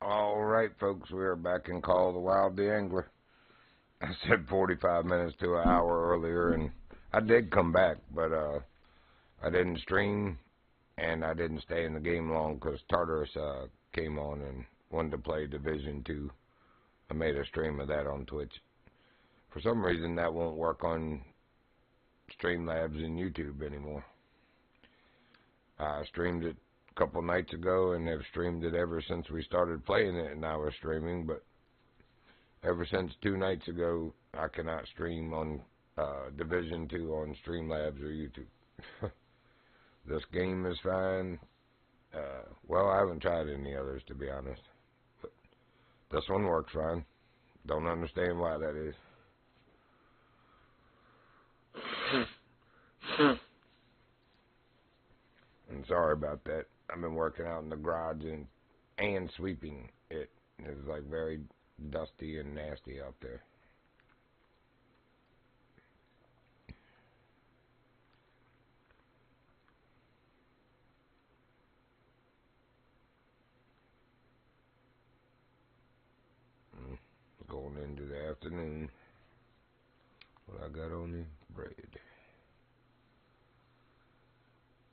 All right, folks, we are back in Call of the Wild the Angler. I said 45 minutes to an hour earlier, and I did come back, but I didn't stream, and I didn't stay in the game long because Tartarus came on and wanted to play Division 2. I made a stream of that on Twitch. For some reason, that won't work on Streamlabs and YouTube anymore. I streamed it a couple nights ago, and have streamed it ever since we started playing it, and I was streaming, but ever since 2 nights ago, I cannot stream on Division 2 on Streamlabs or YouTube. This game is fine. Well, I haven't tried any others, to be honest. But this one works fine. Don't understand why that is. I'm sorry about that. I've been working out in the garage and sweeping it. It's like very dusty and nasty out there. Going into the afternoon. What I got on me? Bread.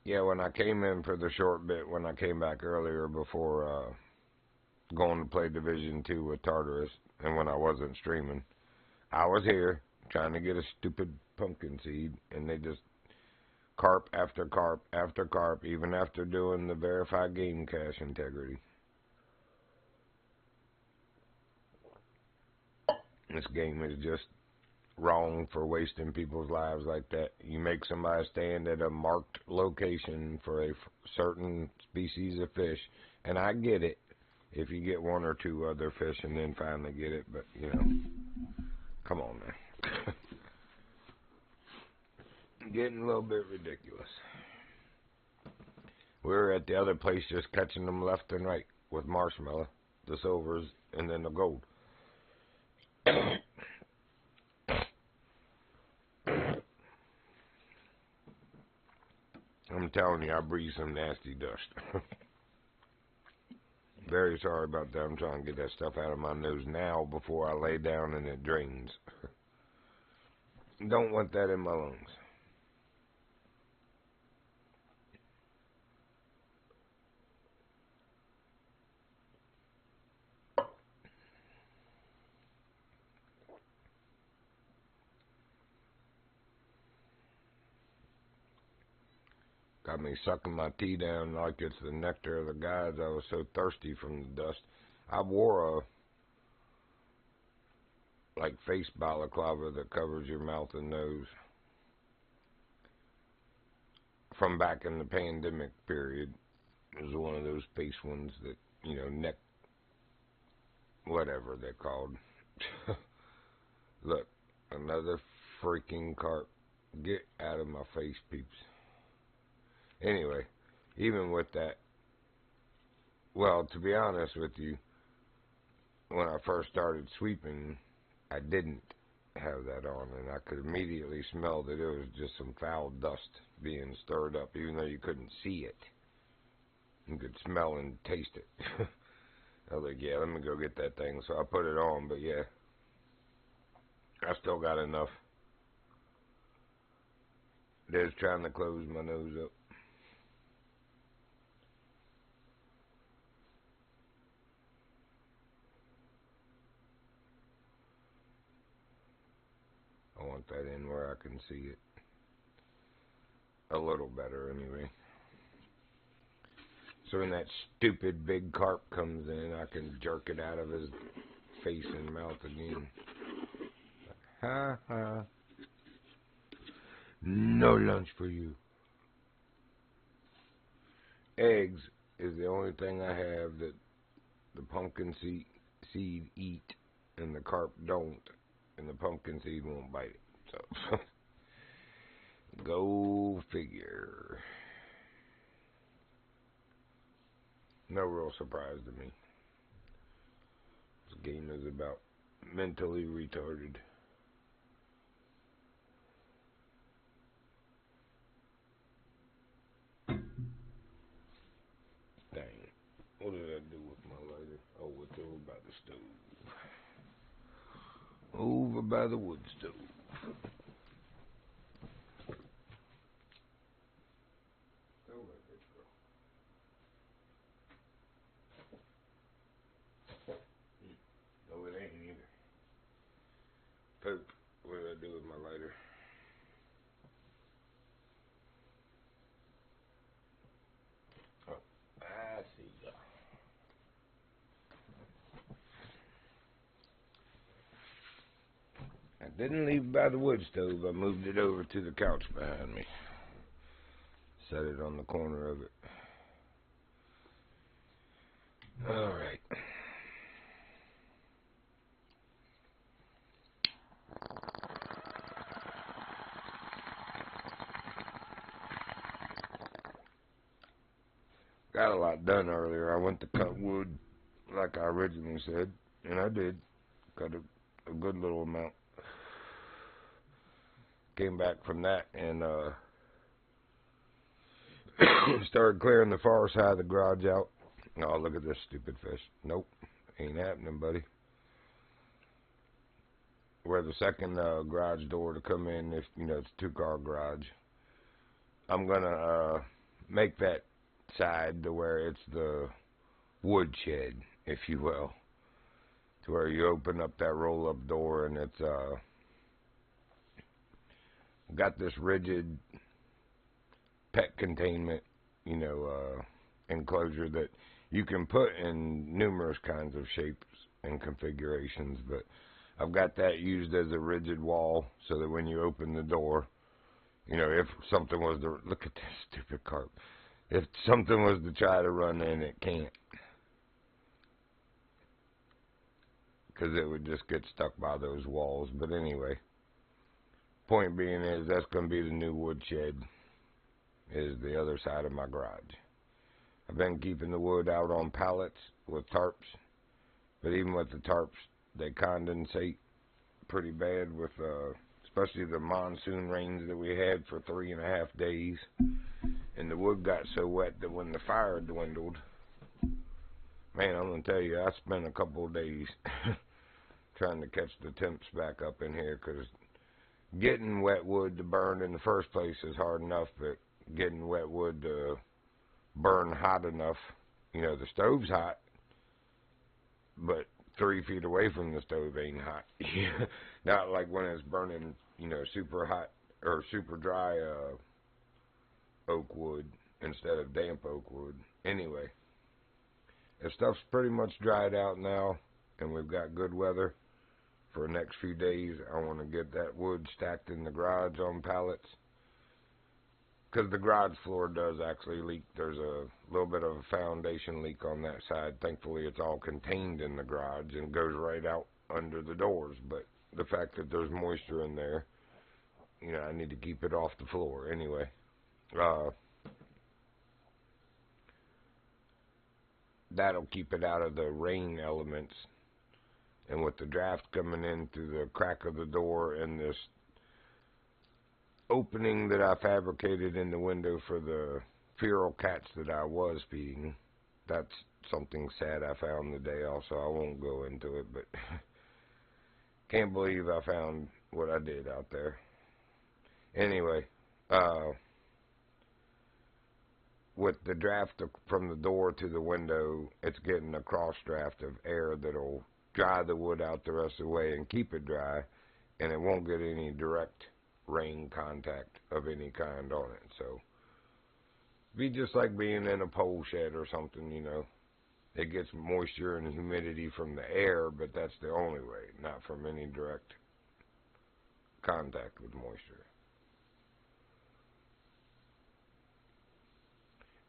Yeah, when I came in for the short bit, when I came back earlier before going to play Division 2 with Tartarus, and when I wasn't streaming, I was here trying to get a stupid pumpkin seed, and they just carp after carp after carp, even after doing the verified game cache integrity. This game is just wrong for wasting people's lives like that. You make somebody stand at a marked location for a certain species of fish, and I get it if you get 1 or 2 other fish and then finally get it, but, you know, come on now. Getting a little bit ridiculous. We were at the other place just catching them left and right with marshmallow, the silvers, and then the gold. I'm telling you, I breathe some nasty dust. Very sorry about that. I'm trying to get that stuff out of my nose now before I lay down and it drains. Don't want that in my lungs. Got me sucking my tea down like it's the nectar of the gods. I was so thirsty from the dust. I wore a face balaclava that covers your mouth and nose from back in the pandemic period. It was one of those face ones that, you know, neck, whatever they're called. Look, another freaking carp. Get out of my face, peeps. Anyway, even with that, well, to be honest with you, when I first started sweeping, I didn't have that on, and I could immediately smell that it was just some foul dust being stirred up, even though you couldn't see it. You could smell and taste it. I was like, yeah, let me go get that thing. So I put it on, but yeah, I still got enough. There's trying to close my nose up. I want that in where I can see it a little better anyway. So when that stupid big carp comes in, I can jerk it out of his face and mouth again. Ha ha. No lunch for you. Eggs is the only thing I have that the pumpkin seed eat and the carp don't, and the pumpkin seed won't bite it. So, go figure. No real surprise to me. This game is about mentally retarded. Dang. What did I do with my lighter? Oh, with over by the wood stove. No, it ain't either. Poop. What did I do with my lighter? Oh, I see. I didn't leave it by the wood stove. I moved it over to the couch behind me. Set it on the corner of it. All right. Got a lot done earlier. I went to cut wood like I originally said, and I did. Cut a good little amount. Came back from that and started clearing the far side of the garage out. Oh, look at this stupid fish. Nope, ain't happening, buddy. Where the second garage door to come in, if you know it's a 2-car garage, I'm gonna make that side to where it's the wood shed, if you will, to where you open up that roll-up door and it's got this rigid pet containment, you know, enclosure that you can put in numerous kinds of shapes and configurations, but I've got that used as a rigid wall so that when you open the door, you know, if something was to, look at this stupid carp, if something was to try to run in, it can't, because it would just get stuck by those walls. But anyway, point being is that's going to be the new wood shed, is the other side of my garage. I've been keeping the wood out on pallets with tarps, but even with the tarps, they condensate pretty bad with, especially the monsoon rains that we had for 3.5 days. And the wood got so wet that when the fire dwindled, man, I'm going to tell you, I spent a couple of days trying to catch the temps back up in here, because getting wet wood to burn in the first place is hard enough, but getting wet wood to burn hot enough, you know, the stove's hot, but 3 feet away from the stove ain't hot. Not like when it's burning, you know, super hot or super dry oak wood instead of damp oak wood. Anyway, if stuff's pretty much dried out now and we've got good weather for the next few days, I want to get that wood stacked in the garage on pallets, because the garage floor does actually leak. There's a little bit of a foundation leak on that side. Thankfully, it's all contained in the garage and goes right out under the doors. But the fact that there's moisture in there, you know, I need to keep it off the floor. Anyway, that'll keep it out of the rain elements. And with the draft coming in through the crack of the door and this opening that I fabricated in the window for the feral cats that I was feeding, that's something sad I found today also. I won't go into it, but can't believe I found what I did out there. Anyway, with the draft from the door to the window, it's getting a cross draft of air that'll dry the wood out the rest of the way and keep it dry, and it won't get any direct rain contact of any kind on it. So be just like being in a pole shed or something, you know. It gets moisture and humidity from the air, but that's the only way, not from any direct contact with moisture.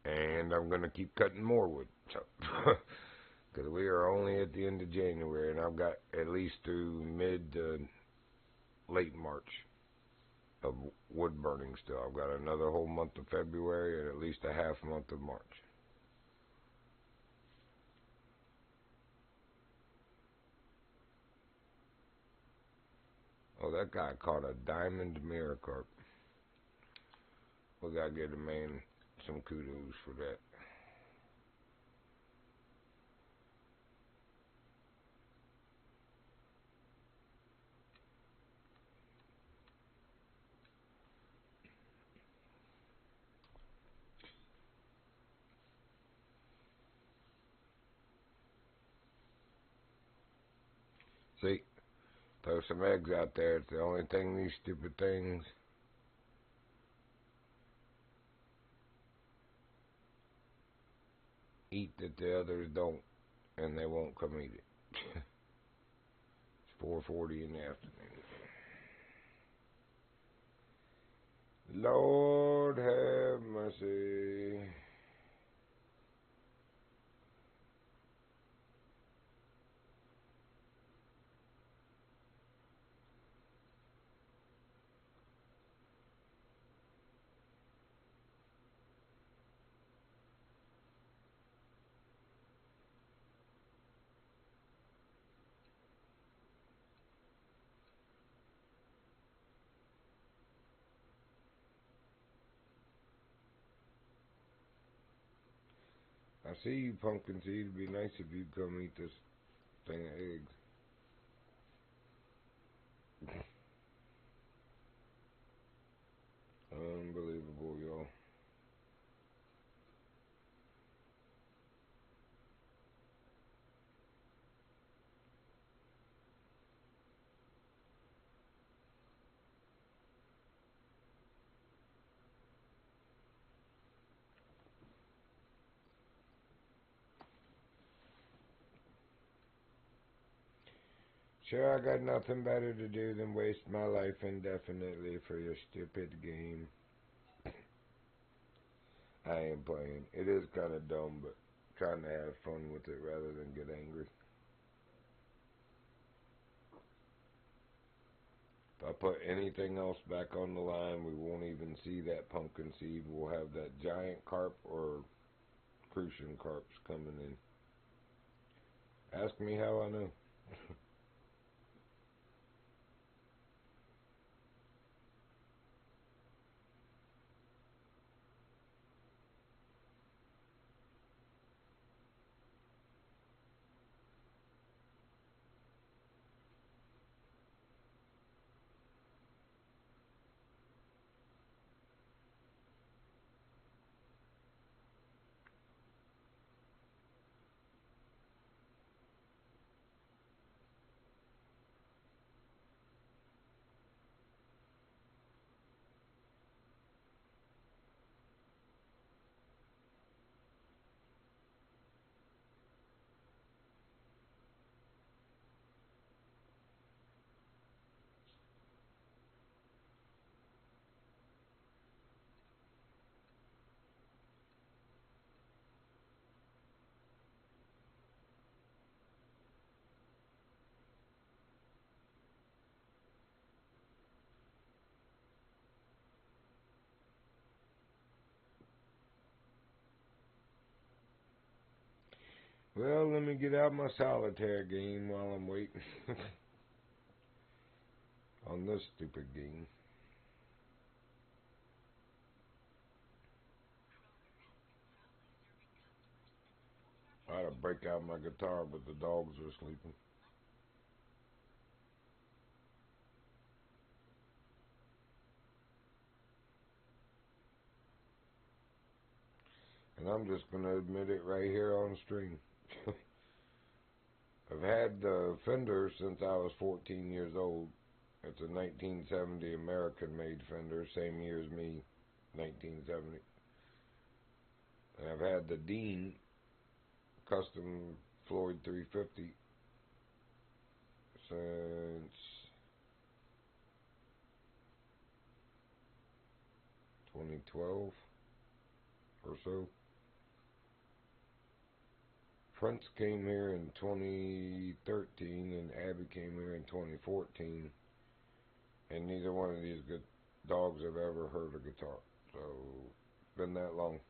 And I'm going to keep cutting more wood, so because we are only at the end of January, and I've got at least through mid to late March of wood burning still. I've got another whole month of February and at least a half month of March. Oh, that guy caught a diamond mirror carp. We gotta give the man some kudos for that. See, throw some eggs out there. It's the only thing these stupid things eat that the others don't, and they won't come eat it. It's 4:40 in the afternoon. Lord have mercy. I see you, pumpkin seed. It'd be nice if you'd come eat this thing of eggs. Unbelievable, y'all. Sure, I got nothing better to do than waste my life indefinitely for your stupid game. I ain't playing. It is kind of dumb, but trying to have fun with it rather than get angry. If I put anything else back on the line, we won't even see that pumpkin seed. We'll have that giant carp or crucian carps coming in. Ask me how I know. Well, let me get out my solitaire game while I'm waiting on this stupid game. I had to break out my guitar, but the dogs are sleeping. And I'm just going to admit it right here on stream. I've had the Fender since I was 14 years old. It's a 1970 American-made Fender, same year as me, 1970. And I've had the Dean custom Floyd 350 since 2012 or so. Prince came here in 2013 and Abby came here in 2014, and neither one of these good dogs have ever heard a guitar. So it's been that long.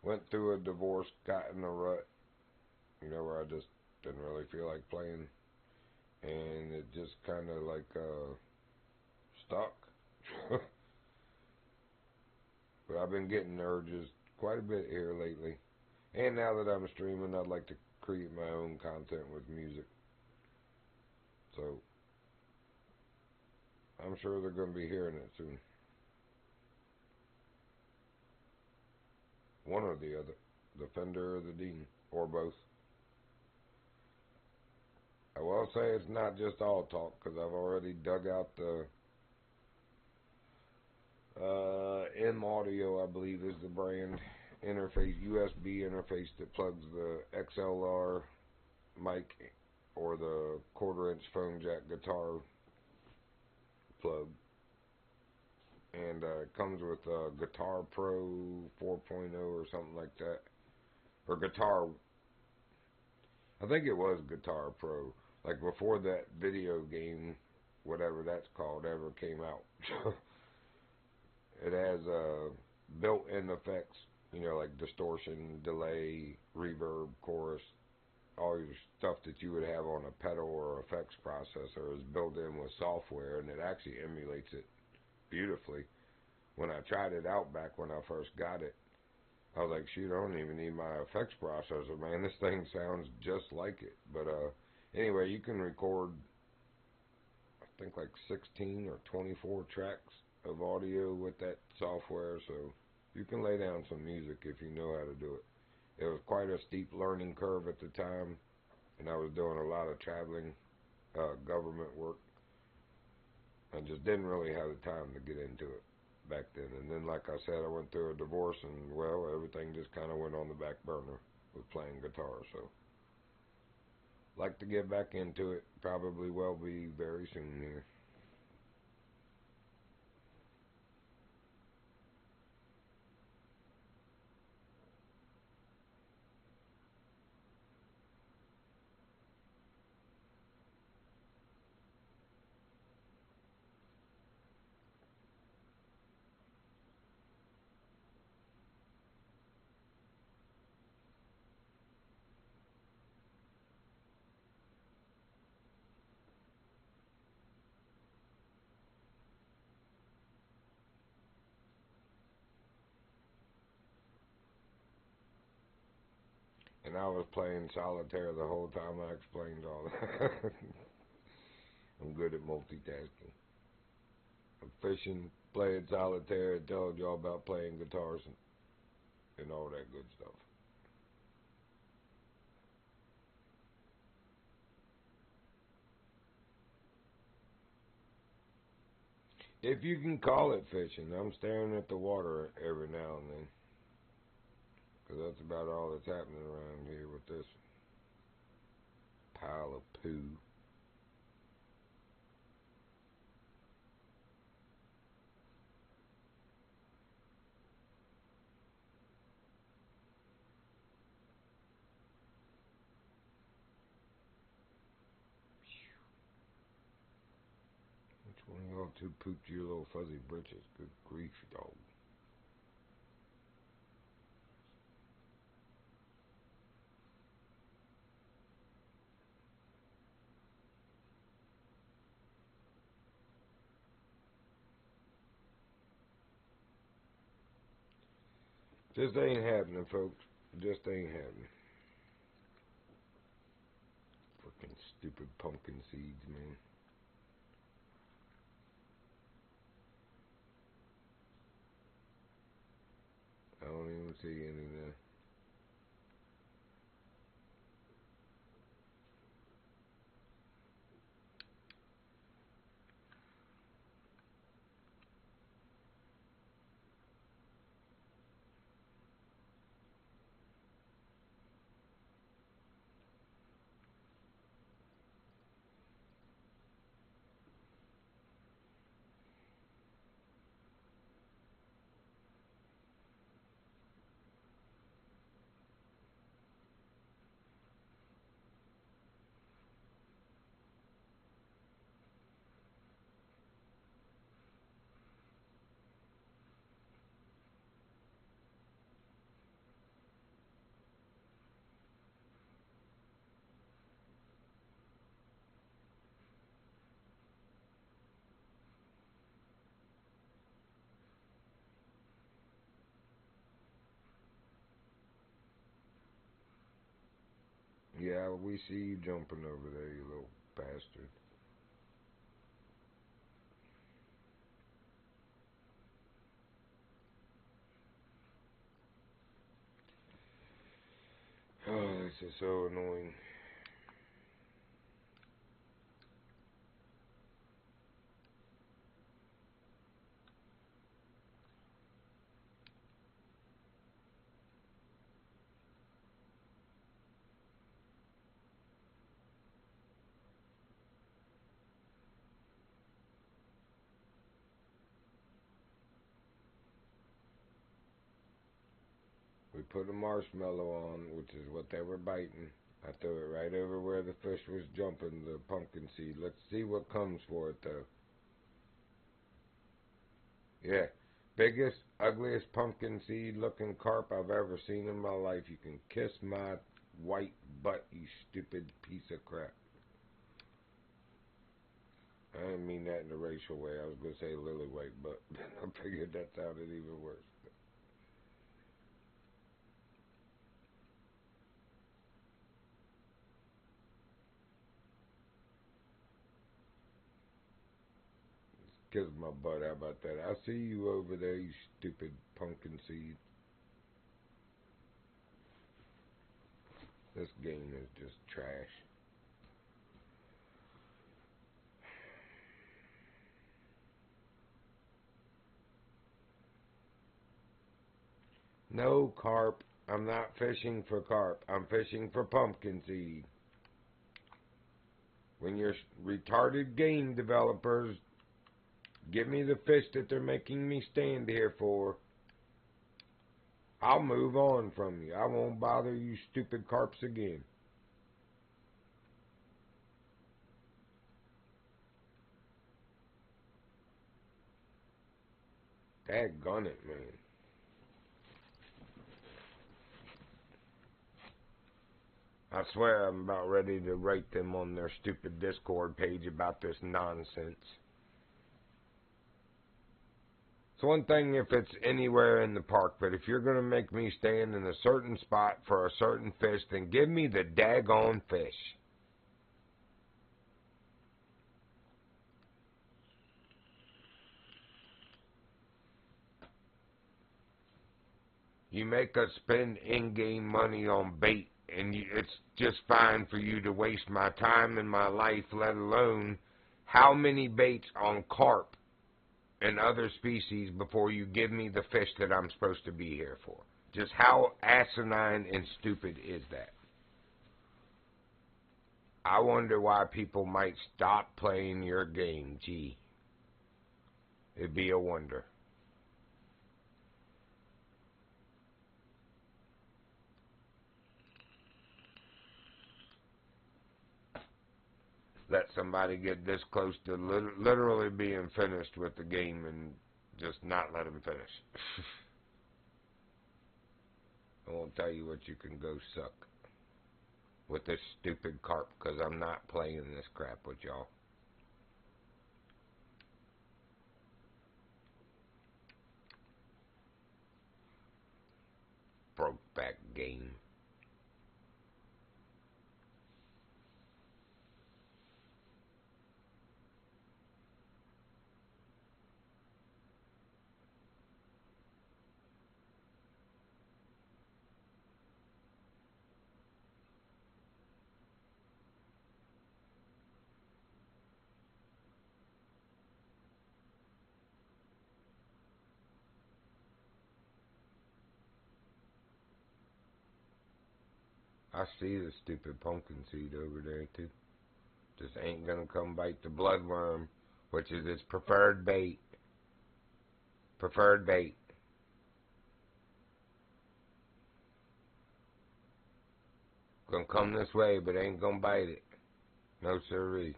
Went through a divorce, got in a rut, where I just didn't really feel like playing, and it just kind of like stuck. But I've been getting urges quite a bit here lately. And now that I'm streaming, I'd like to create my own content with music. So I'm sure they're going to be hearing it soon. One or the other. The Fender or the Dean. Or both. I will say it's not just all talk, because I've already dug out the M Audio, I believe is the brand, interface, USB interface that plugs the XLR mic or the 1/4-inch phone jack guitar plug. And it comes with Guitar Pro 4.0 or something like that. Or Guitar, I think it was Guitar Pro. Like before that video game, whatever that's called, ever came out. It has built-in effects, you know, like distortion, delay, reverb, chorus, all your stuff that you would have on a pedal or effects processor is built in with software, and it actually emulates it beautifully. When I tried it out back when I first got it, I was like, shoot, I don't even need my effects processor, man. This thing sounds just like it. But anyway, you can record, I think, like 16 or 24 tracks of audio with that software, so you can lay down some music if you know how to do it. It was quite a steep learning curve at the time, and I was doing a lot of traveling government work. I just didn't really have the time to get into it back then. And then, like I said, I went through a divorce, and, well, everything just kind of went on the back burner with playing guitar. So, like to get back into it. Probably will be very soon here. And I was playing solitaire the whole time I explained all that. I'm good at multitasking. I'm fishing, playing solitaire, and telling y'all about playing guitars and all that good stuff. If you can call it fishing, I'm staring at the water every now and then. Because that's about all that's happening around here with this pile of poo. Which one of y'all two pooped your little fuzzy britches? Good grief, dog. Just ain't happening, folks. Just ain't happening. Freaking stupid pumpkin seeds, man. I don't even see any there. Yeah, we see you jumping over there, you little bastard. Oh, this is so annoying. put a marshmallow on, which is what they were biting. I threw it right over where the fish was jumping, the pumpkin seed. Let's see what comes for it, though. Yeah. Biggest, ugliest pumpkin seed looking carp I've ever seen in my life. You can kiss my white butt, you stupid piece of crap. I didn't mean that in a racial way. I was going to say lily white, but I figured that sounded even worse. Kiss my butt, how about that? I see you over there, you stupid pumpkin seed. This game is just trash. No carp. I'm not fishing for carp. I'm fishing for pumpkin seed. When you're retarded game developers give me the fish that they're making me stand here for, I'll move on from you. I won't bother you stupid carps again. Daggone it, man. I swear I'm about ready to write them on their stupid Discord page about this nonsense. It's one thing if it's anywhere in the park, but if you're going to make me stand in a certain spot for a certain fish, then give me the daggone fish. You make us spend in-game money on bait, and it's just fine for you to waste my time and my life, let alone how many baits on carp and other species before you give me the fish that I'm supposed to be here for. Just how asinine and stupid is that? I wonder why people might stop playing your game. Gee, it'd be a wonder. Let somebody get this close to literally being finished with the game and just not let them finish. I won't tell you what, you can go suck with this stupid carp, because I'm not playing this crap with y'all. Broke back game. I see the stupid pumpkin seed over there too. Just ain't gonna come bite the bloodworm, which is its preferred bait. Preferred bait. Gonna come this way, but ain't gonna bite it. No siree.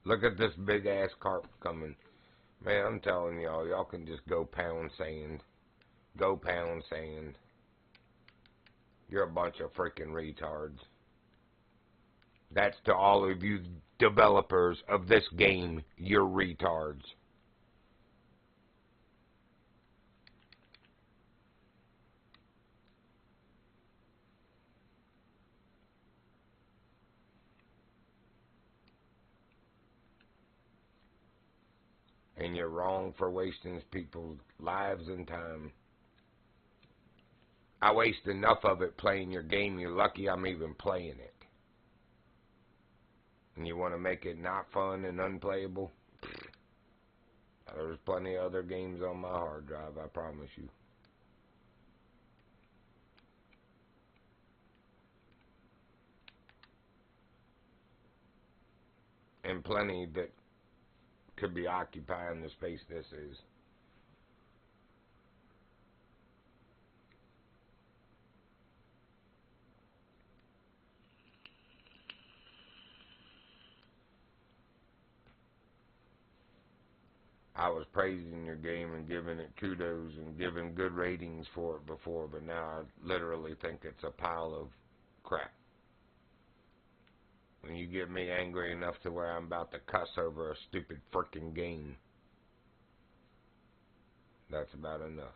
Look at this big ass carp coming. Man, I'm telling y'all can just go pound sand. Go pound sand. You're a bunch of freaking retards. That's to all of you developers of this game. You're retards. And you're wrong for wasting people's lives and time. I waste enough of it playing your game. You're lucky I'm even playing it. And you want to make it not fun and unplayable? There's plenty of other games on my hard drive, I promise you. And plenty that to be occupying the space this is. I was praising your game and giving it kudos and giving good ratings for it before, but now I literally think it's a pile of crap. When you get me angry enough to where I'm about to cuss over a stupid frickin' game, that's about enough.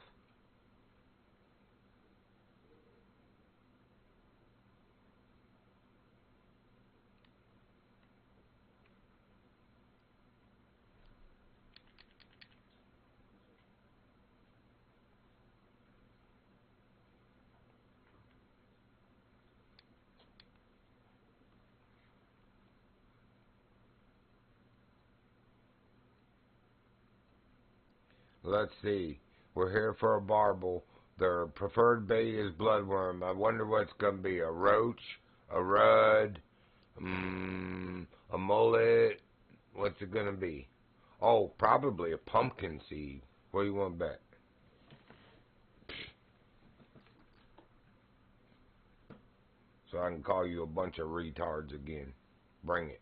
Let's see. We're here for a barbel. Their preferred bait is bloodworm. I wonder what it's going to be. A roach? A rudd? A mullet? What's it going to be? Oh, probably a pumpkin seed. What do you want to bet? So I can call you a bunch of retards again. Bring it.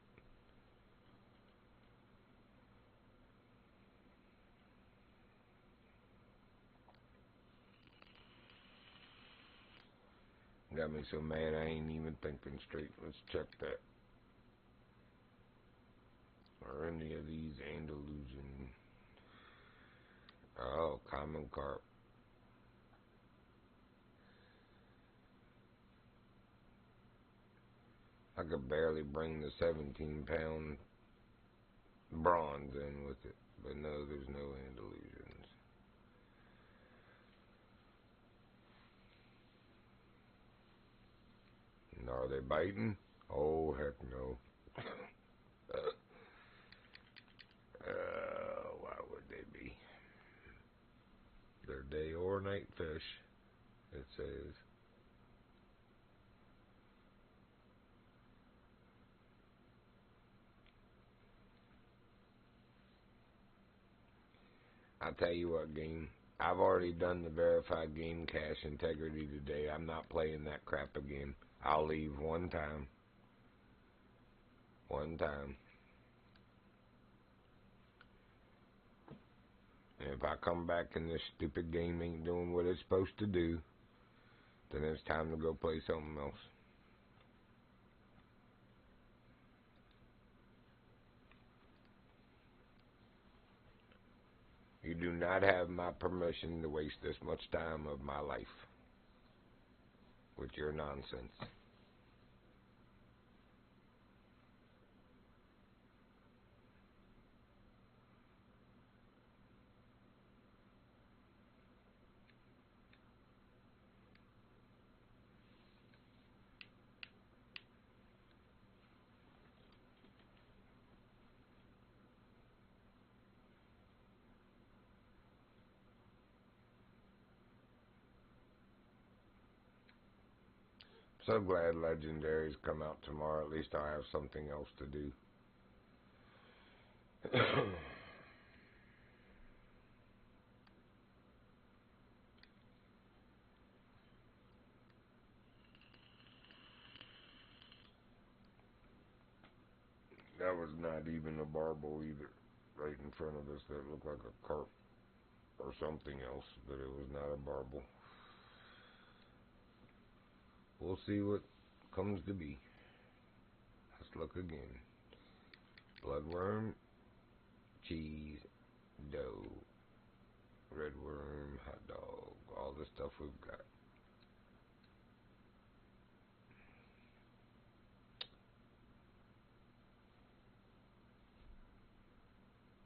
Got me so mad I ain't even thinking straight. Let's check that. Are any of these Andalusian? Oh, common carp. I could barely bring the 17-pound bronze in with it. But no, there's no Andalusians. And are they biting? Oh, heck no. Why would they be? They're day or night fish, it says. I'll tell you what, game. I've already done the verified game cache integrity today. I'm not playing that crap again. I'll leave one time. One time. And if I come back and this stupid game ain't doing what it's supposed to do, then it's time to go play something else. You do not have my permission to waste this much time of my life with your nonsense. So glad Legendaries come out tomorrow. At least I have something else to do. That was not even a barbel either. Right in front of us that looked like a carp or something else, but it was not a barbel. We'll see what comes to be. Let's look again. Bloodworm, cheese, dough, redworm, hot dog, all the stuff we've got.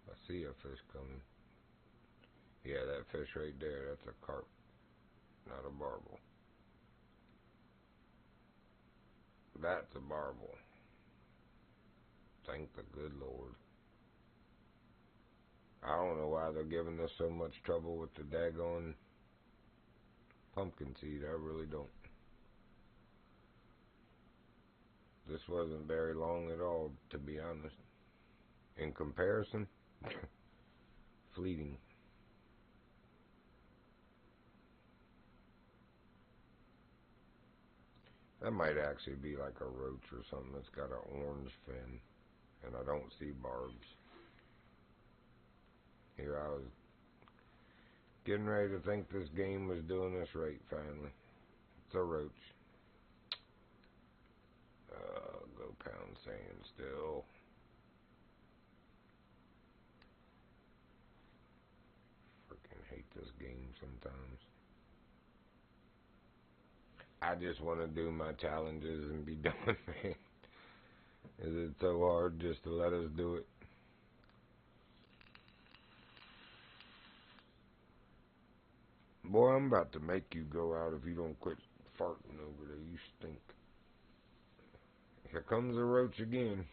I see a fish coming. Yeah, that fish right there, that's a carp, not a barbel. That's a barbel. Thank the good Lord. I don't know why they're giving us so much trouble with the daggone pumpkin seed. I really don't. This wasn't very long at all, to be honest. In comparison, Fleeting. That might actually be like a roach or something that's got an orange fin. And I don't see barbs. Here I was getting ready to think this game was doing us right finally. It's a roach. Go pound sand still. Freaking hate this game sometimes. I just want to do my challenges and be done with it. Is it so hard just to let us do it? Boy, I'm about to make you go out if you don't quit farting over there. You stink. Here comes the roach again.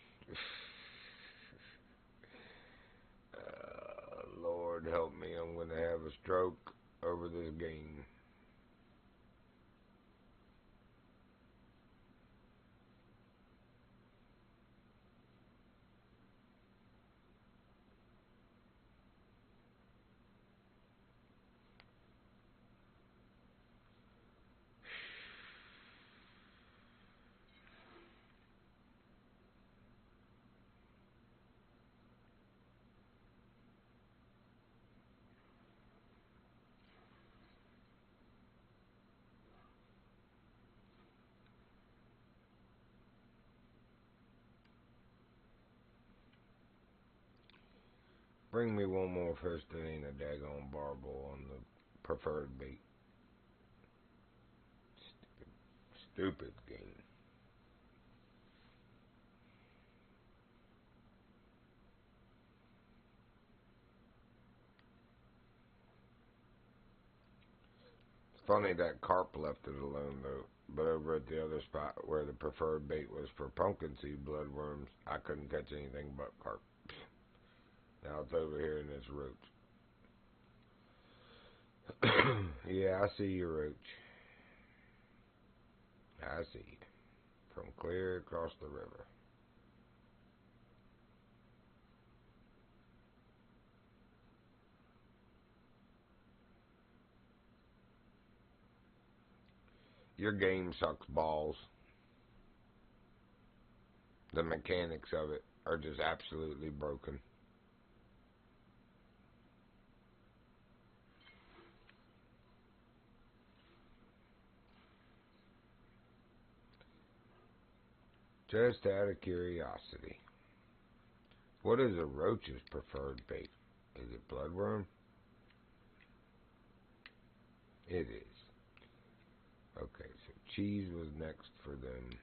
Lord help me, I'm going to have a stroke over this game. Bring me one more fish that ain't a daggone barbel on the preferred bait. Stupid game. It's funny that carp left it alone though, but over at the other spot where the preferred bait was for pumpkin seed bloodworms, I couldn't catch anything but carp. Now it's over here in this roach. Yeah, I see you, roach. I see you. From clear across the river. Your game sucks balls. The mechanics of it are just absolutely broken. Just out of curiosity, what is a roach's preferred bait? Is it bloodworm? It is. Okay, so cheese was next for them.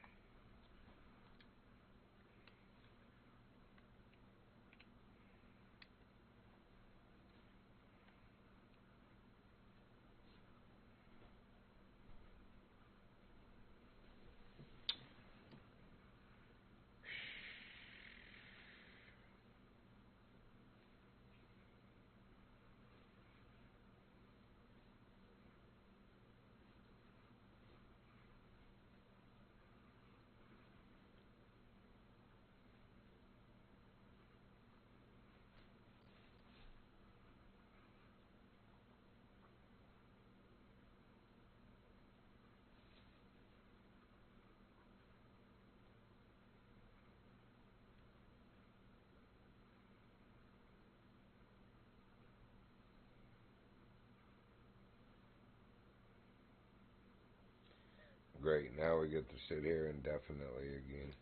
Great, now we get to sit here indefinitely again.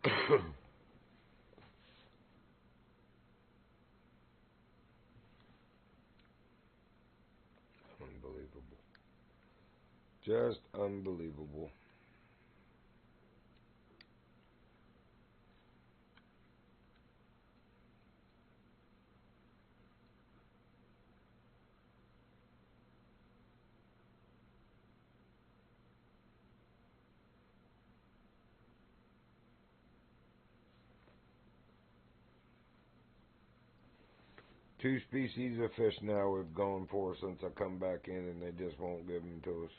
Unbelievable. Just unbelievable. Two species of fish now we've gone for since I come back in, and they just won't give them to us.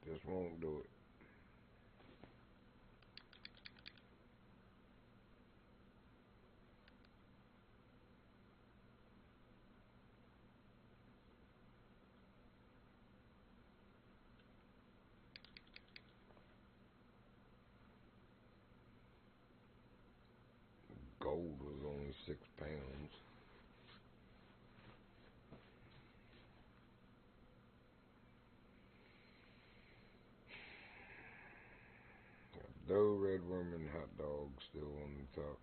Just won't do it. Gold was only 6 pounds. Doe, red worm, and hot dog still on the top.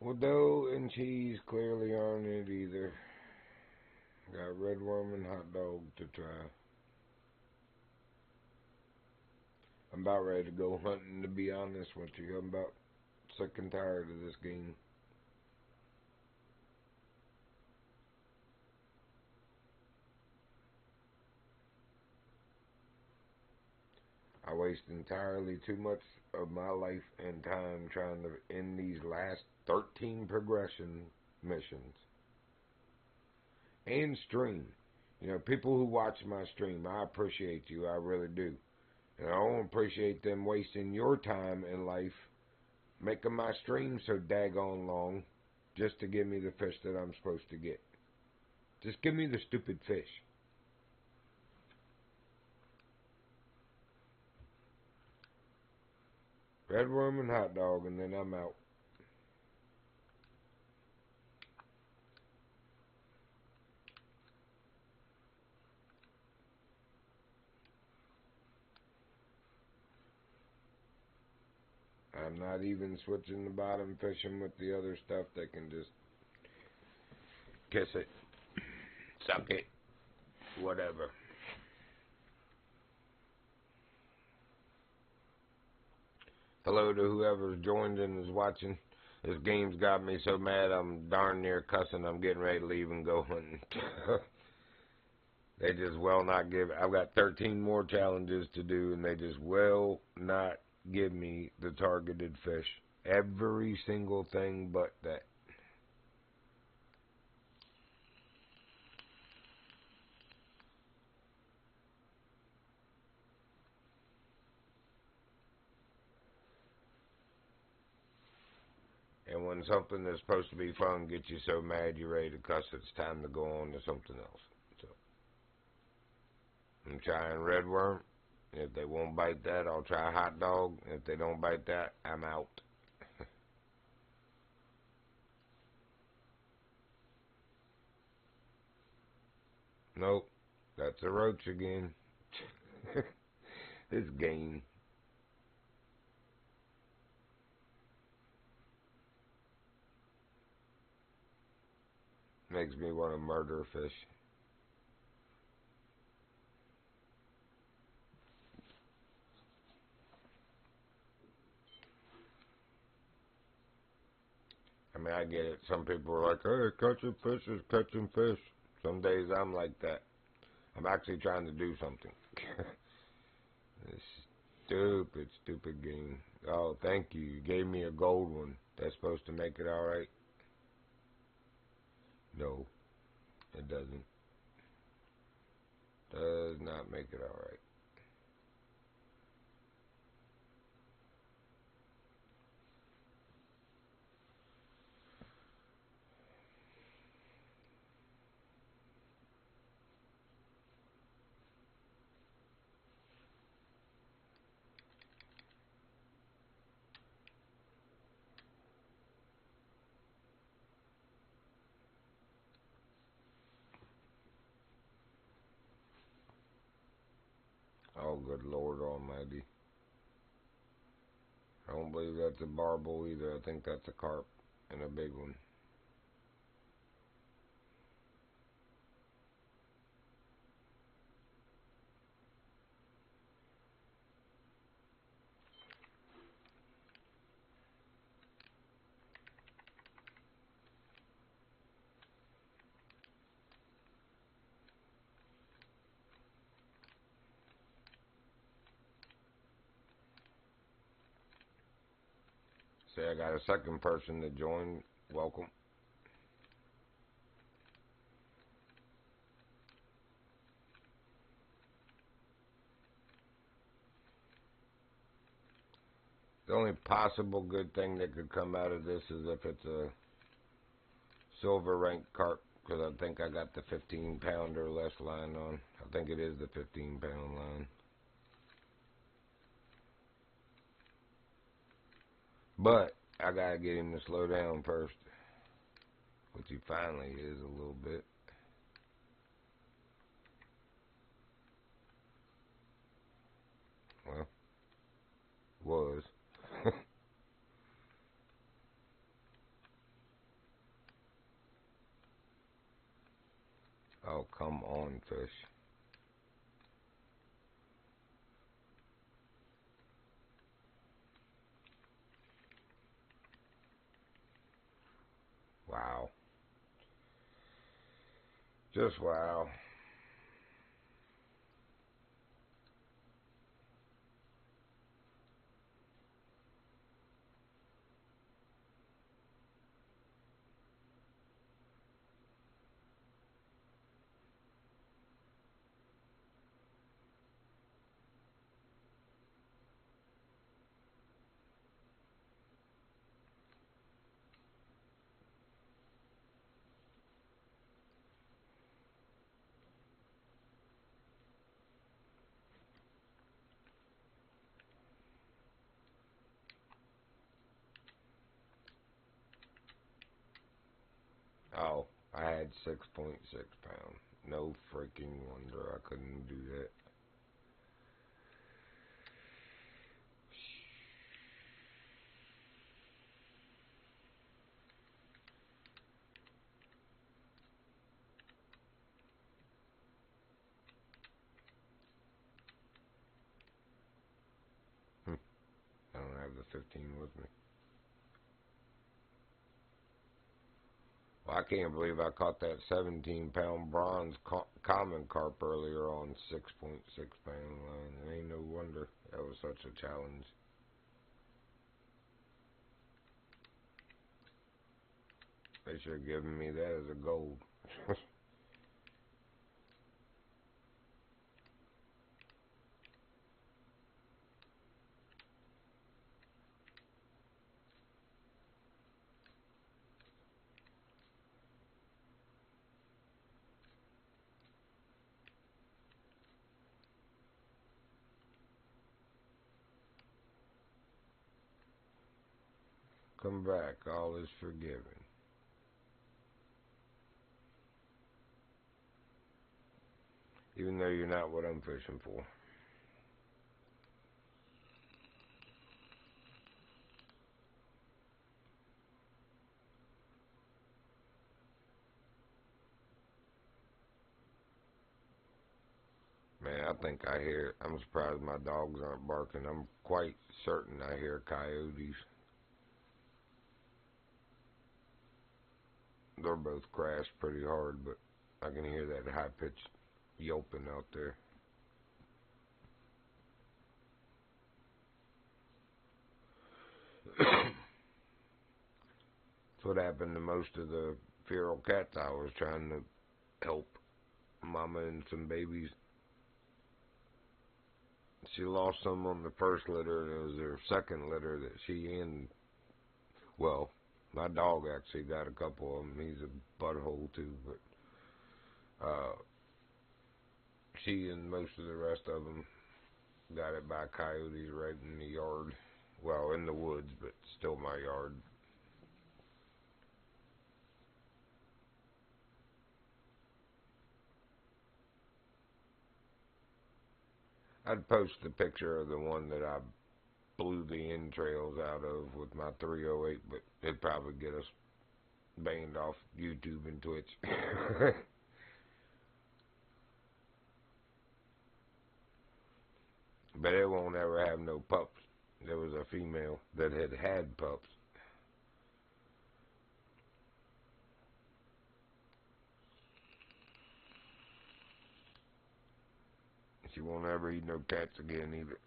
Well, dough and cheese clearly aren't it either. Got red worm and hot dog to try. I'm about ready to go hunting, to be honest with you. I'm about sick and tired of this game. I waste entirely too much of my life and time trying to end these last 13 progression missions. And stream. You know, people who watch my stream, I appreciate you. I really do. And I don't appreciate them wasting your time in life making my stream so daggone long just to give me the fish that I'm supposed to get. Just give me the stupid fish. Red worm and hot dog, and then I'm out. I'm not even switching the bottom fishing with the other stuff. They can just kiss it, suck it, whatever. Hello to whoever's joined and is watching. This game's got me so mad I'm darn near cussing. I'm getting ready to leave and go hunting. They just will not give. I've got 13 more challenges to do, and they just will not give me the targeted fish. Every single thing but that. And when something that's supposed to be fun gets you so mad you're ready to cuss, it's time to go on to something else. So I'm trying red worm. If they won't bite that, I'll try hot dog. If they don't bite that, I'm out. Nope, that's a roach again. This game. Makes me want to murder fish. I mean, I get it. Some people are like, hey, catching fish is catching fish. Some days I'm like that. I'm actually trying to do something. This stupid, stupid game. Oh, thank you. You gave me a gold one. That's supposed to make it alright? No, it doesn't. Does not make it alright. Oh, good Lord Almighty. I don't believe that's a barbel either. I think that's a carp, and a big one. See, I got a second person that joined. Welcome. The only possible good thing that could come out of this is if it's a silver rank carp, because I think I got the 15-pound or less line on. I think it is the 15-pound line. But I gotta get him to slow down first, which he finally is a little bit. Well, was. Oh, come on, fish. Wow. Just wow. Oh, I had 6.6 pounds. No freaking wonder I couldn't do that. I don't have the 15 with me. Well, I can't believe I caught that 17-pound bronze common carp earlier on 6.6-pound line. It ain't no wonder that was such a challenge. They should have given me that as a gold. Come back, all is forgiven. Even though you're not what I'm fishing for. Man, I think I'm surprised my dogs aren't barking. I'm quite certain I hear coyotes. They're both crashed pretty hard, but I can hear that high-pitched yelping out there. That's what happened to most of the feral cats I was trying to help. Mama and some babies. She lost some on the first litter, and it was her second litter that she and, well, my dog actually got a couple of them. He's a butthole too, but she and most of the rest of them got it by coyotes right in the yard. Well, in the woods, but still my yard. I'd post a picture of the one that I blew the entrails out of with my 308, but it'd probably get us banned off YouTube and Twitch. But it won't ever have no pups. There was a female that had pups. She won't ever eat no cats again either.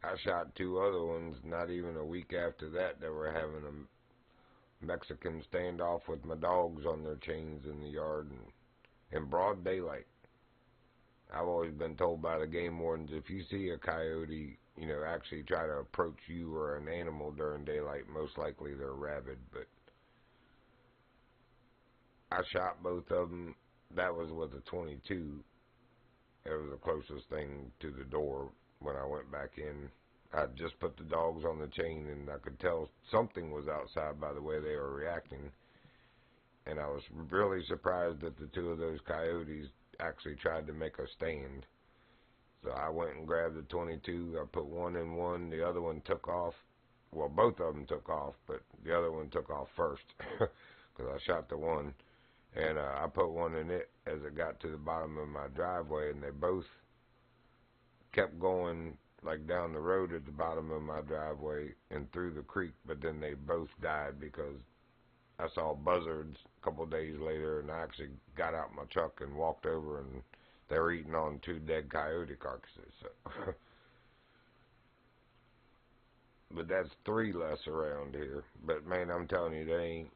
I shot 2 other ones not even a week after that were having a Mexican standoff with my dogs on their chains in the yard and in broad daylight. I've always been told by the game wardens, if you see a coyote, actually try to approach you or an animal during daylight, most likely they're rabid. But I shot both of them. That was with a 22. It was the closest thing to the door when I went back in. I just put the dogs on the chain, and I could tell something was outside by the way they were reacting. And I was really surprised that the 2 of those coyotes actually tried to make a stand. So I went and grabbed the 22. I put one in one. The other one took off. Well, both of them took off, but the other one took off first because I shot the one. And I put one in it as it got to the bottom of my driveway, and they both kept going like down the road at the bottom of my driveway and through the creek, but then they both died because I saw buzzards a couple of days later, and I actually got out my truck and walked over, and they were eating on 2 dead coyote carcasses. So. But that's 3 less around here. But man, I'm telling you, they ain't.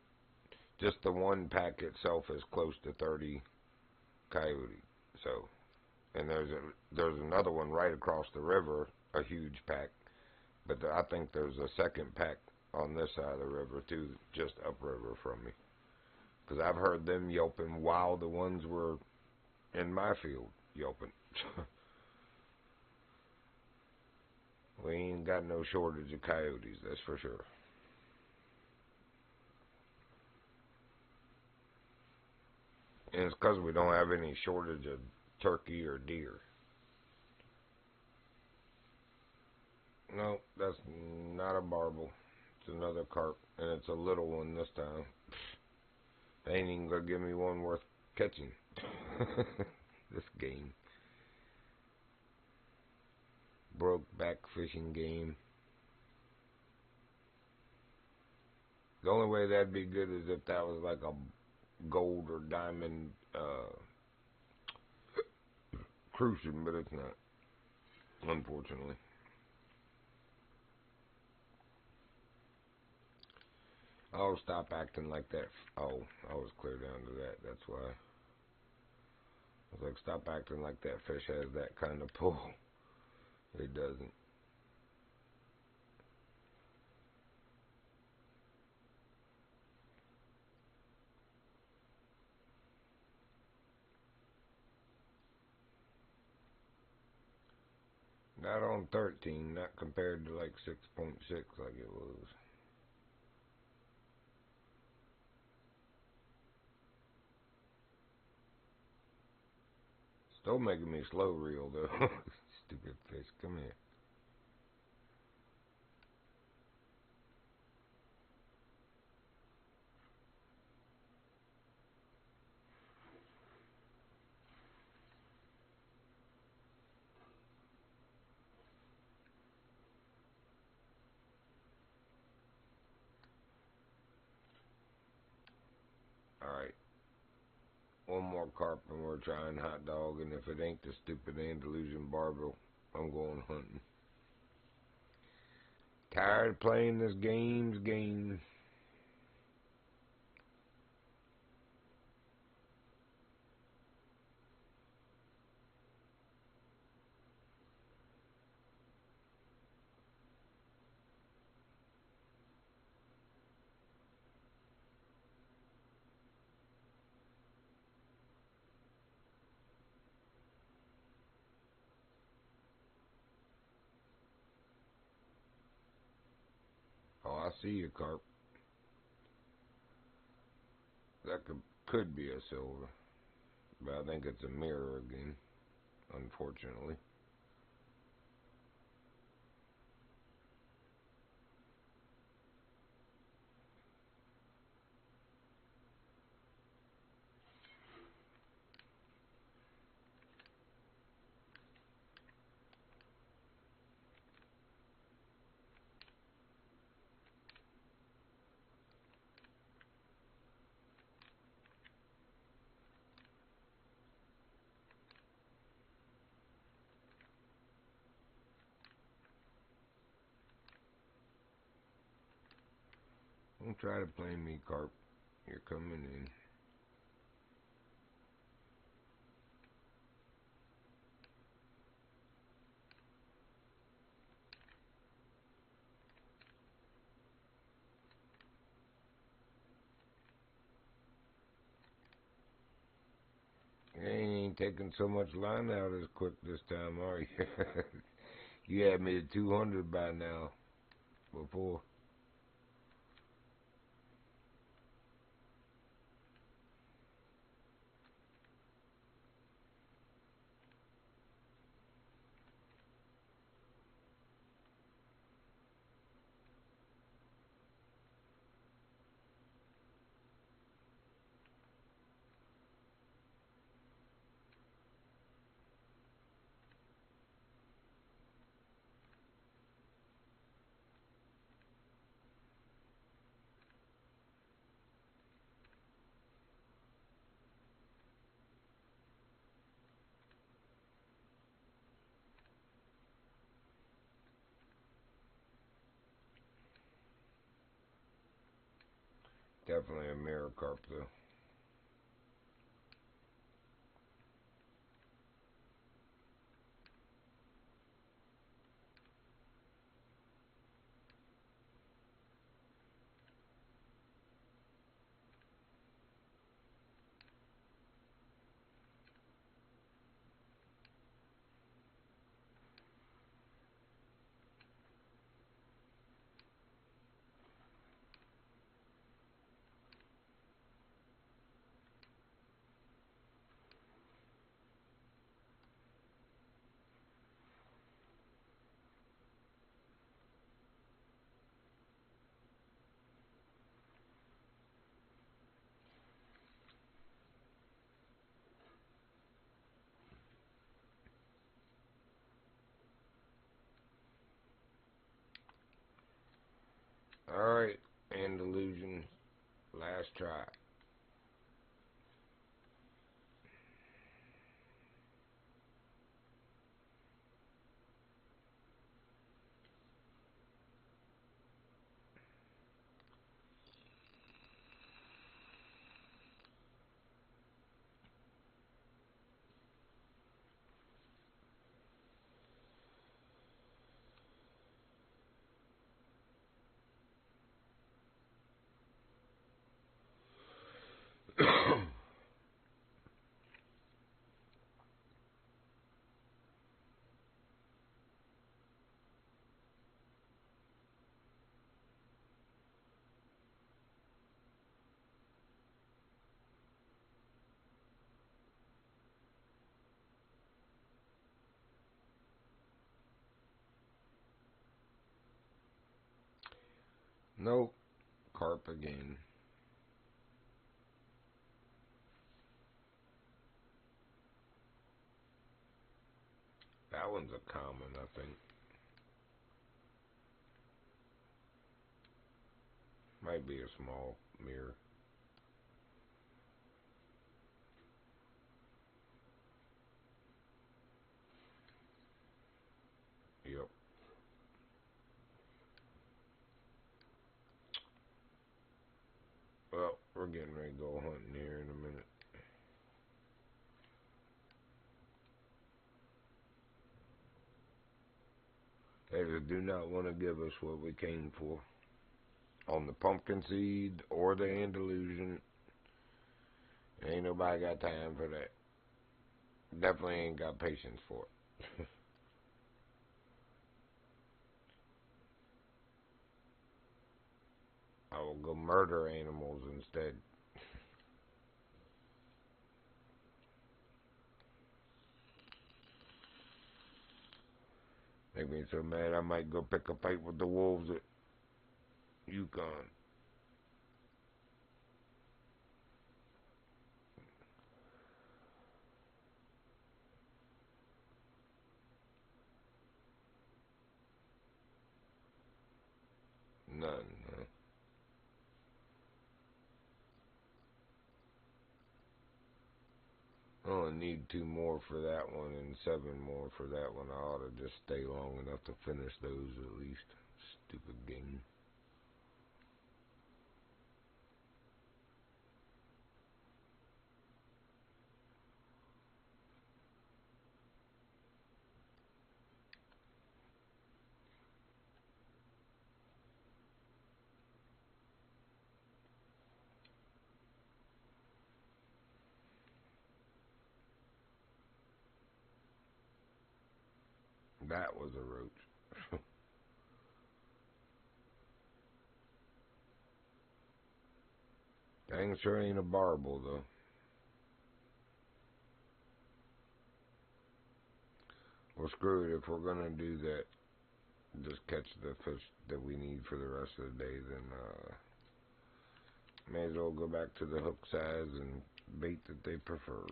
Just the one pack itself is close to 30 coyote. So, and there's another one right across the river, a huge pack. But I think there's a second pack on this side of the river too, just upriver from me. Because I've heard them yelping while the ones were in my field yelping. We ain't got no shortage of coyotes, that's for sure. And it's because we don't have any shortage of turkey or deer. No, that's not a barbel. It's another carp, and it's a little one this time. They ain't even gonna give me one worth catching. This game. Broke back fishing game. The only way that'd be good is if that was like a gold or diamond crucian, but it's not, unfortunately. Oh, stop acting like that. Oh, I was clear down to that. That's why. I was like, stop acting like that fish has that kind of pull. It doesn't. Not on 13, not compared to like 6.6 like it was. Still making me slow reel though. Stupid fish, come here. Alright, one more carp and we're trying hot dog, and if it ain't the stupid Andalusian barbel, I'm going hunting. Tired of playing this game. Oh, I see you, carp. That could be a silver, but I think it's a mirror again, unfortunately. Don't try to play me, carp. You're coming in. You ain't taking so much line out as quick this time, are you? You had me at 200 by now. Before. Definitely a mirror carp, though. Alright, Andalusian, last try. Nope, carp again. That one's a common, I think. Might be a small mirror. Yep. Well, we're getting ready to go hunting here in a minute. They do not want to give us what we came for. On the pumpkin seed or the Andalusian, ain't nobody got time for that. Definitely ain't got patience for it. I will go murder animals instead. Make me so mad I might go pick a fight with the wolves at Yukon. None, huh? I only need 2 more for that one and 7 more for that one. I ought to just stay long enough to finish those at least. Stupid game. That was a roach. Dang sure ain't a barbel though. Well, screw it. If we're gonna do that, just catch the fish that we need for the rest of the day, then may as well go back to the hook size and bait that they prefer.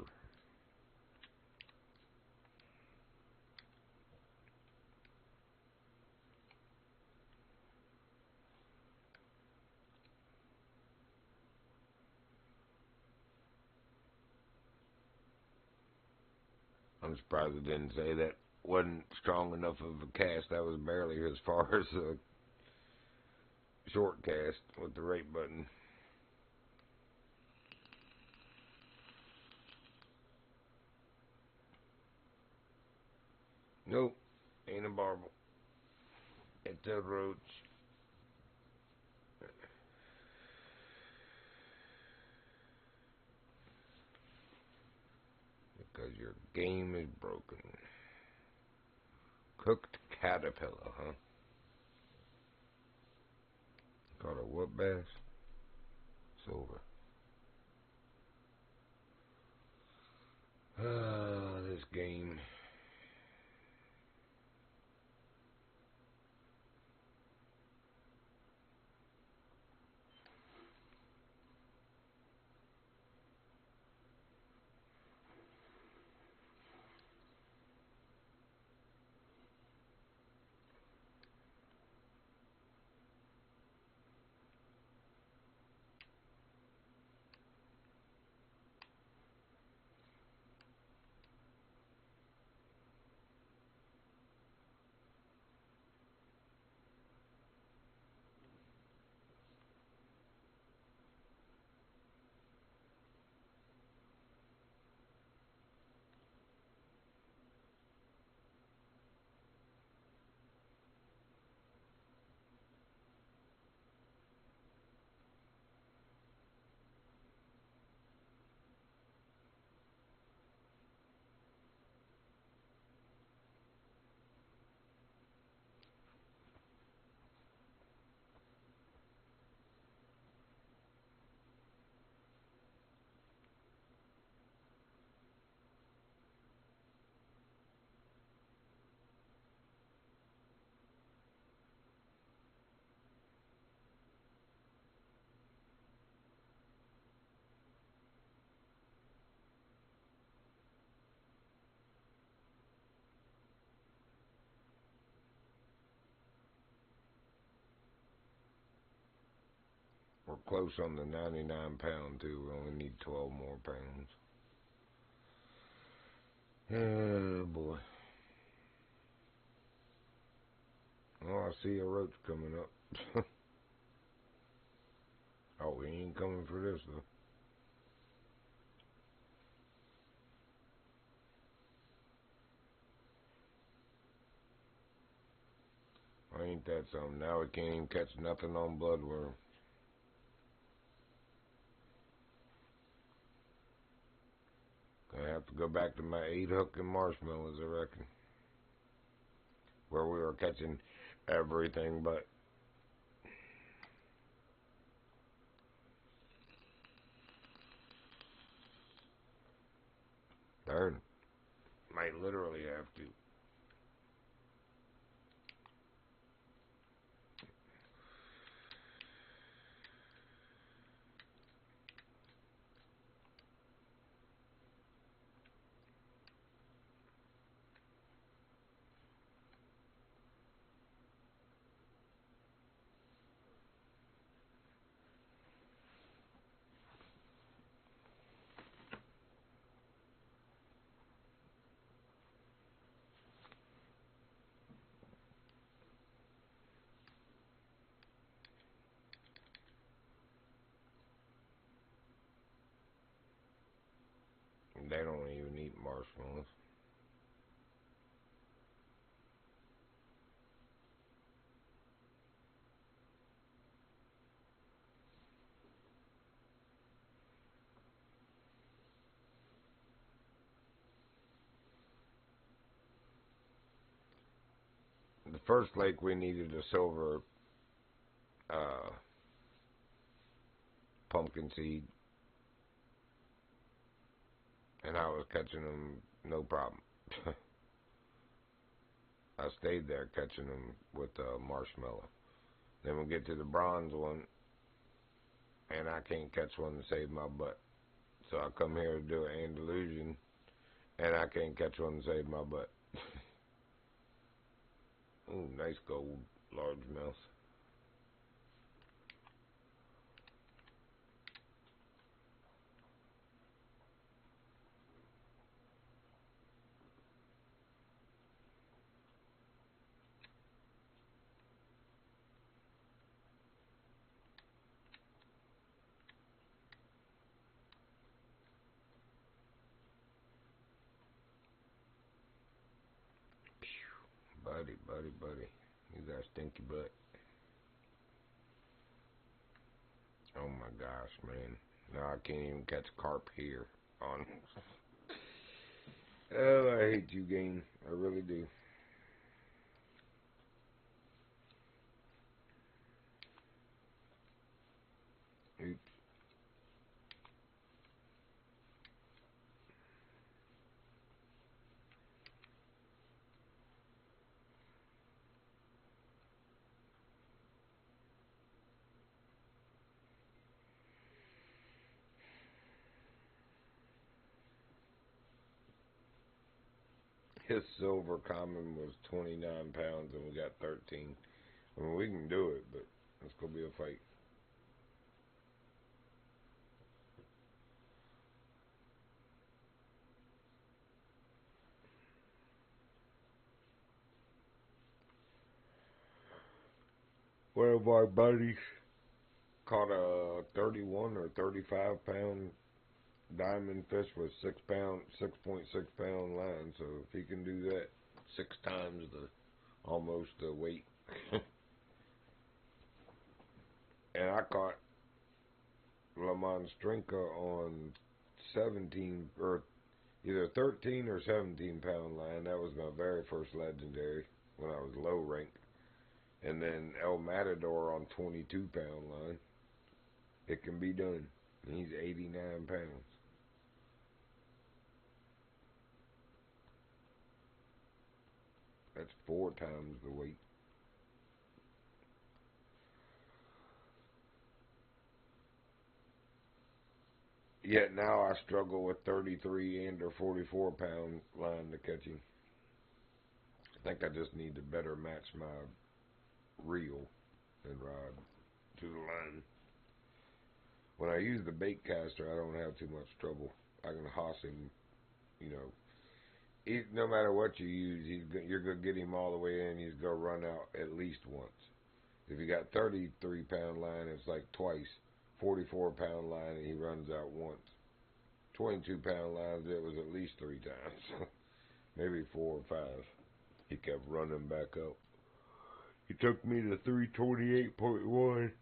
I'm surprised it didn't say that wasn't strong enough of a cast. That was barely as far as a short cast with the rate button. Nope, ain't a barbel. It's a roach. Because your game is broken. Cooked caterpillar, huh? Caught a what bass? Silver. This game. close on the 99 pound too. We only need 12 more pounds. Oh boy. Oh, I see a roach coming up. Oh, he ain't coming for this though. Ain't that something? Now we can't even catch nothing on bloodworm. Gonna have to go back to my 8-hook and marshmallows, I reckon. Where we were catching everything but. Darn. Might literally have to. They don't even eat marshmallows. The first lake we needed a silver pumpkin seed, and I was catching them no problem. I stayed there catching them with marshmallow. Then we get to the bronze one, and I can't catch one to save my butt. So I come here to do an Andalusian, and I can't catch one to save my butt. Ooh, nice gold largemouth. Buddy, buddy, buddy. You got a stinky butt. Oh my gosh, man. Now I can't even catch carp here on. Oh, I hate you, game. I really do. Oops. His silver common was 29 pounds and we got 13. I mean, we can do it, but it's going to be a fight. One of our buddies caught a 31 or 35 pound diamond fish with 6.6 pound line. So if he can do that 6 times almost the weight. And I caught La Monstrinca on 17 or either 13 or 17 pound line. That was my very first legendary when I was low rank. And then El Matador on 22 pound line. It can be done. And he's 89 pounds. That's 4 times the weight. Yet now I struggle with 33 and or 44 pound line to catch him. I think I just need to better match my reel and rod to the line. when I use the bait caster, I don't have too much trouble. I can hoss him, you know. No matter what you use, you're going to get him all the way in. He's going to run out at least once. If you got 33-pound line, it's like twice. 44-pound line, and he runs out once. 22-pound lines, it was at least 3 times. Maybe 4 or 5. He kept running back up. He took me to 328.1.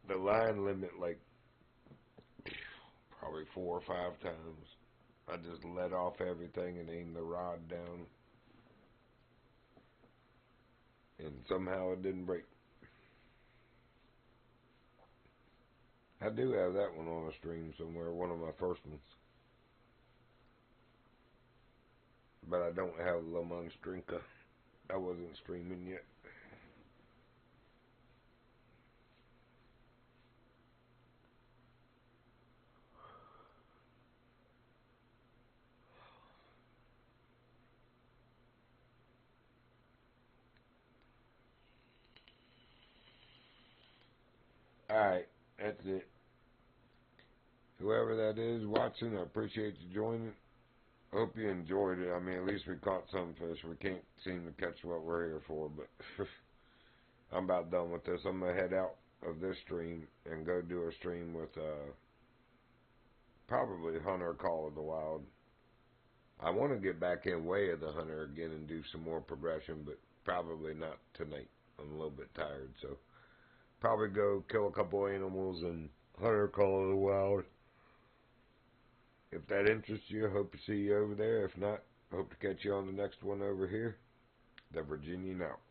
The line limit, like, probably 4 or 5 times. I just let off everything and aimed the rod down. And somehow it didn't break. I do have that one on a stream somewhere, one of my first ones. But I don't have La Monstrinka. I wasn't streaming yet. Alright, that's it. Whoever that is watching, I appreciate you joining. Hope you enjoyed it. I mean, at least we caught some fish. We can't seem to catch what we're here for, but I'm about done with this. I'm going to head out of this stream and go do a stream with probably Hunter Call of the Wild. I want to get back in Way of the Hunter again and do some more progression, but probably not tonight. I'm a little bit tired, so probably go kill a couple animals and Hunter Call of the Wild. If that interests you, I hope to see you over there. If not, I hope to catch you on the next one over here. The Virginian out.